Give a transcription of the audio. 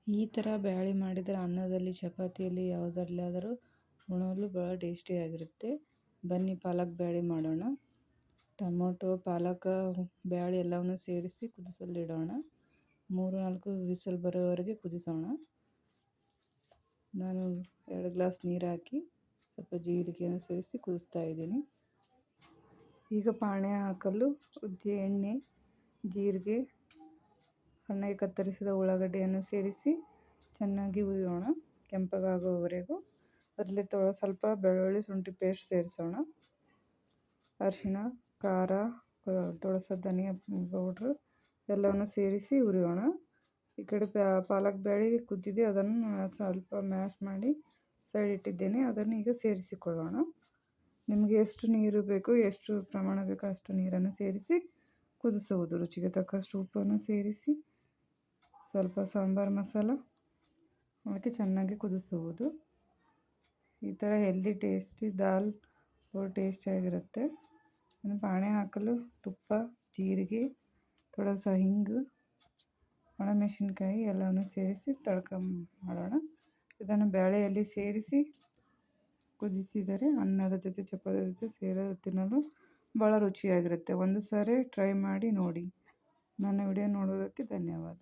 ಈ ಥರ ಬ್ಯಾಳೆ ಮಾಡಿದರೆ ಅನ್ನದಲ್ಲಿ ಚಪಾತಿಯಲ್ಲಿ ಯಾವುದರಲ್ಲಾದರೂ ಉಣ್ಣಲು ಭಾಳ ಟೇಸ್ಟಿಯಾಗಿರುತ್ತೆ. ಬನ್ನಿ ಪಾಲಕ್ ಬ್ಯಾಳೆ ಮಾಡೋಣ. ಟೊಮೊಟೊ, ಪಾಲಕ, ಬ್ಯಾಳೆ ಎಲ್ಲವನ್ನು ಸೇರಿಸಿ ಕುದಿಸಲಿಡೋಣ. 3-4 ವಿಸಲ್ ಬರೋವರೆಗೆ ಕುದಿಸೋಣ. ನಾನು 2 ಗ್ಲಾಸ್ ನೀರು ಹಾಕಿ ಸ್ವಲ್ಪ ಜೀರಿಗೆಯನ್ನು ಸೇರಿಸಿ ಕುದಿಸ್ತಾ ಇದ್ದೀನಿ. ಈಗ ಪಾಣೆ ಹಾಕಲು ಎಣ್ಣೆ, ಜೀರಿಗೆ, ಸಣ್ಣಗೆ ಕತ್ತರಿಸಿದ ಉಳ್ಳಾಗಡ್ಡೆಯನ್ನು ಸೇರಿಸಿ ಚೆನ್ನಾಗಿ ಹುರಿಯೋಣ ಕೆಂಪಗಾಗುವವರೆಗೂ. ಅದರಲ್ಲಿ ಸ್ವಲ್ಪ ಬೆಳ್ಳುಳ್ಳಿ ಶುಂಠಿ ಪೇಸ್ಟ್ ಸೇರಿಸೋಣ. ಅರಿಶಿನ, ಖಾರ, ಧನಿಯಾ ಪೌಡ್ರು ಎಲ್ಲವನ್ನು ಸೇರಿಸಿ ಹುರಿಯೋಣ. ಈ ಕಡೆ ಪಾಲಕ್ ಬ್ಯಾಳೆ ಕುದ್ದಿದೆ, ಅದನ್ನು ಸ್ವಲ್ಪ ಮ್ಯಾಶ್ ಮಾಡಿ ಸೈಡ್ ಇಟ್ಟಿದ್ದೇನೆ. ಅದನ್ನು ಈಗ ಸೇರಿಸಿಕೊಳ್ಳೋಣ. ನಿಮಗೆ ಎಷ್ಟು ನೀರು ಬೇಕು, ಎಷ್ಟು ಪ್ರಮಾಣ ಬೇಕೋ ಅಷ್ಟು ನೀರನ್ನು ಸೇರಿಸಿ ಕುದಿಸುವುದು. ರುಚಿಗೆ ತಕ್ಕಷ್ಟು ಉಪ್ಪನ್ನು ಸೇರಿಸಿ ಸ್ವಲ್ಪ ಸಾಂಬಾರು ಮಸಾಲ ಹಾಕಿ ಚೆನ್ನಾಗಿ ಕುದಿಸುವುದು. ಈ ಥರ ಹೆಲ್ದಿ ಟೇಸ್ಟಿ ದಾಲ್ ಭಾಳ ಟೇಸ್ಟಿಯಾಗಿರುತ್ತೆ. ಇನ್ನು ಪಾಣೆ ಹಾಕಲು ತುಪ್ಪ, ಜೀರಿಗೆ, ಥೋಡಾ ಹಿಂಗು, ಒಣಮೆಣಸಿನ್ಕಾಯಿ ಎಲ್ಲವನ್ನು ಸೇರಿಸಿ ತಡ್ಕ ಮಾಡೋಣ. ಇದನ್ನು ಬೇಳೆಯಲ್ಲಿ ಸೇರಿಸಿ ಕುದಿಸಿದರೆ ಅನ್ನದ ಜೊತೆ ಚಪಾತಿ ಜೊತೆ ತಿನ್ನಲು ಭಾಳ ರುಚಿಯಾಗಿರುತ್ತೆ. ಒಂದು ಸಾರಿ ಟ್ರೈ ಮಾಡಿ ನೋಡಿ. ನನ್ನ ವಿಡಿಯೋ ನೋಡೋದಕ್ಕೆ ಧನ್ಯವಾದ.